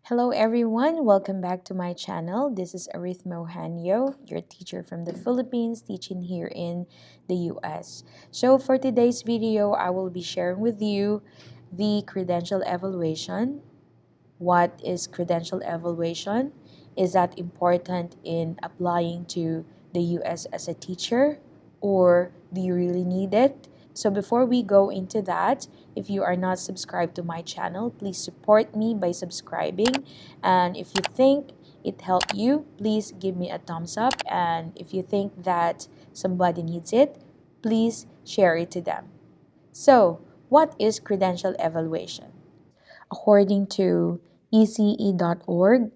Hello everyone, welcome back to my channel. This is Arithmo Hanyo, your teacher from the Philippines, teaching here in the US. So for today's video, I will be sharing with you the credential evaluation. What is credential evaluation? Is that important in applying to the US as a teacher, or do you really need it? So before we go into that, if you are not subscribed to my channel, please support me by subscribing. And if you think it helped you, please give me a thumbs up. And if you think that somebody needs it, please share it to them. So, what is credential evaluation? According to ece.org,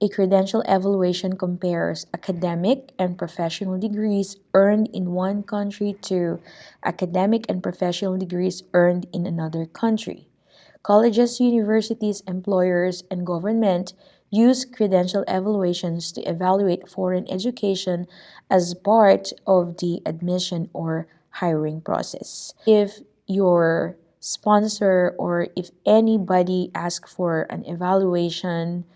a credential evaluation compares academic and professional degrees earned in one country to academic and professional degrees earned in another country. Colleges, universities, employers, and government use credential evaluations to evaluate foreign education as part of the admission or hiring process. If your sponsor or if anybody asks for an evaluation,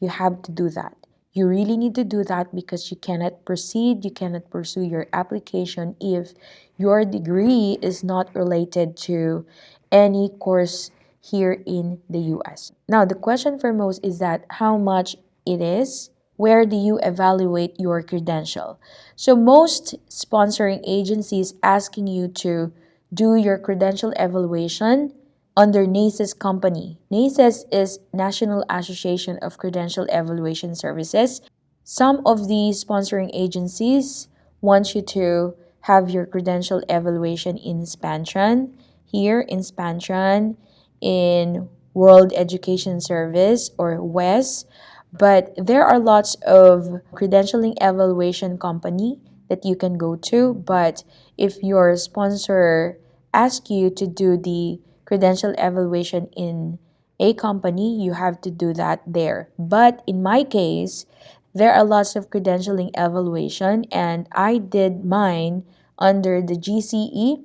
you have to do that. You really need to do that because you cannot proceed, you cannot pursue your application if your degree is not related to any course here in the US. Now, the question for most is that how much it is. Where do you evaluate your credential? So most sponsoring agencies asking you to do your credential evaluation under NACE's company. NACES is National Association of Credential Evaluation Services. Some of the sponsoring agencies want you to have your credential evaluation in Spantran, here in Spantran, in World Education Service or WES. But there are lots of credentialing evaluation company that you can go to. But if your sponsor asks you to do the credential evaluation in a company, you have to do that there. But in my case, there are lots of credentialing evaluation, and I did mine under the GCE,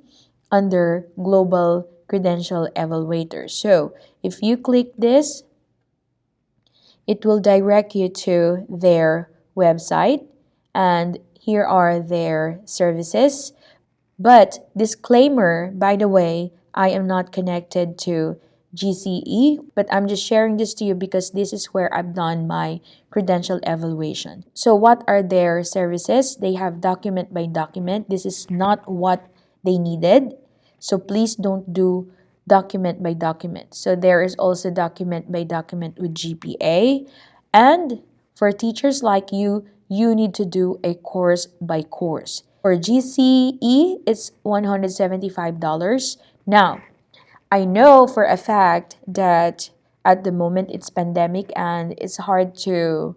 under Global Credential Evaluator. So if you click this, it will direct you to their website, and here are their services. But disclaimer, by the way, I am not connected to GCE, but I'm just sharing this to you because this is where I've done my credential evaluation. So what are their services? They have document by document. This is not what they needed. So please don't do document by document. So there is also document by document with GPA. And for teachers like you need to do a course by course. For GCE, it's $175. Now, I know for a fact that at the moment it's pandemic and it's hard to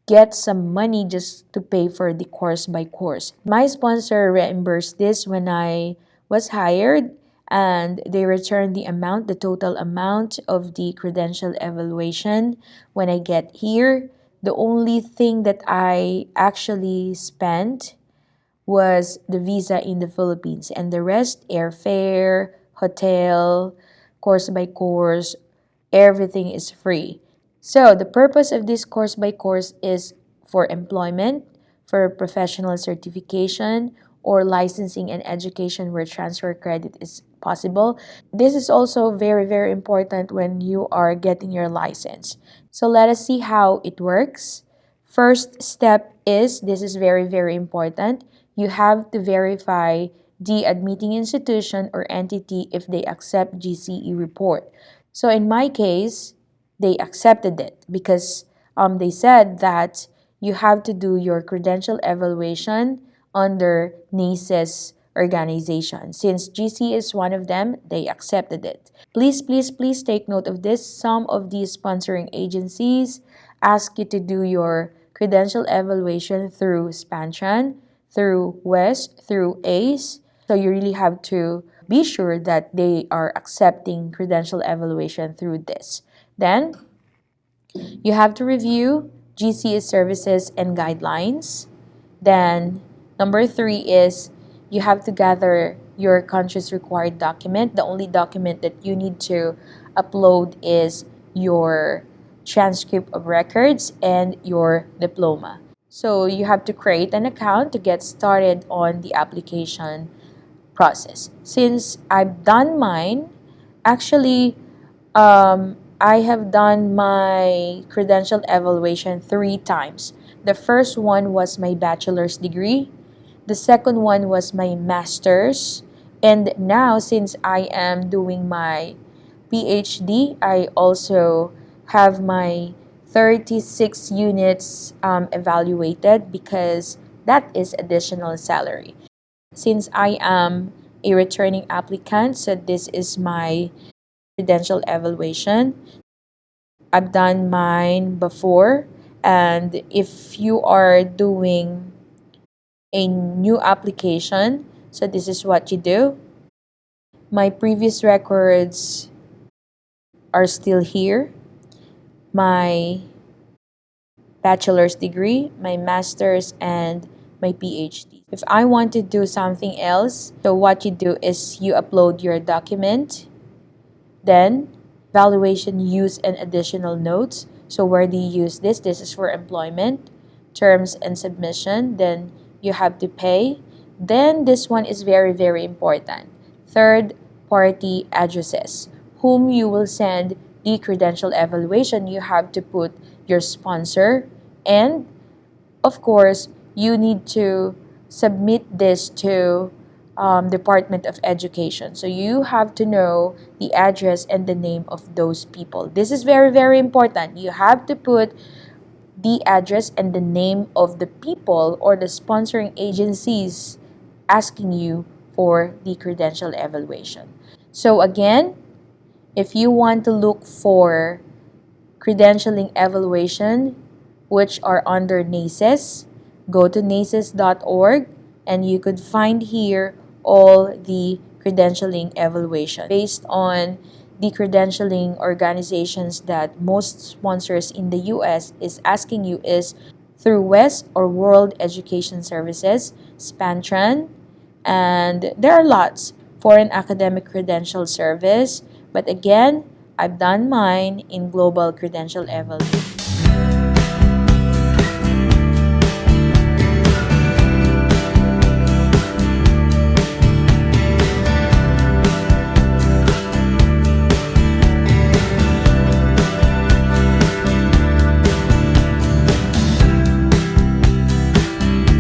get some money just to pay for the course by course. My sponsor reimbursed this when I was hired, and they returned the amount, the total amount of the credential evaluation when I get here. The only thing that I actually spent was the visa in the Philippines, and the rest, airfare, hotel, course by course, everything is free. So the purpose of this course by course is for employment, for professional certification, or licensing and education where transfer credit is possible. This is also very, very important when you are getting your license. So let us see how it works. First step is, this is very, very important, you have to verify the admitting institution or entity if they accept GCE report. So in my case, they accepted it because they said that you have to do your credential evaluation under NACES organization. Since GC is one of them, they accepted it. Please, please, please take note of this. Some of these sponsoring agencies ask you to do your credential evaluation through Spantran, through WEST, through ACE. So you really have to be sure that they are accepting credential evaluation through this. Then, you have to review GCE services and guidelines. Then, number three is you have to gather your country's required document. The only document that you need to upload is your transcript of records, and your diploma. So you have to create an account to get started on the application process. Since I've done mine, actually, I have done my credential evaluation 3 times. The first one was my bachelor's degree. The second one was my master's. And now, since I am doing my PhD, I also have my 36 units evaluated because that is additional salary. Since I am a returning applicant, so this is my credential evaluation. I've done mine before, and if you are doing a new application, so this is what you do. My previous records are still here. My bachelor's degree, my master's, and my PhD. If I want to do something else, so what you do is you upload your document, then valuation use and additional notes. So where do you use this? This is for employment, terms and submission. Then you have to pay. Then this one is very, very important. Third party addresses. Whom you will send the credential evaluation, you have to put your sponsor, and of course, you need to submit this to Department of Education. So you have to know the address and the name of those people. This is very, very important. You have to put the address and the name of the people or the sponsoring agencies asking you for the credential evaluation. So again, if you want to look for credentialing evaluation, which are under NACES, go to naces.org and you could find here all the credentialing evaluation based on the credentialing organizations that most sponsors in the US is asking you is through WES or World Education Services, Spantran, and there are lots. Foreign Academic Credential Service, but again, I've done mine in Global Credential Evaluation.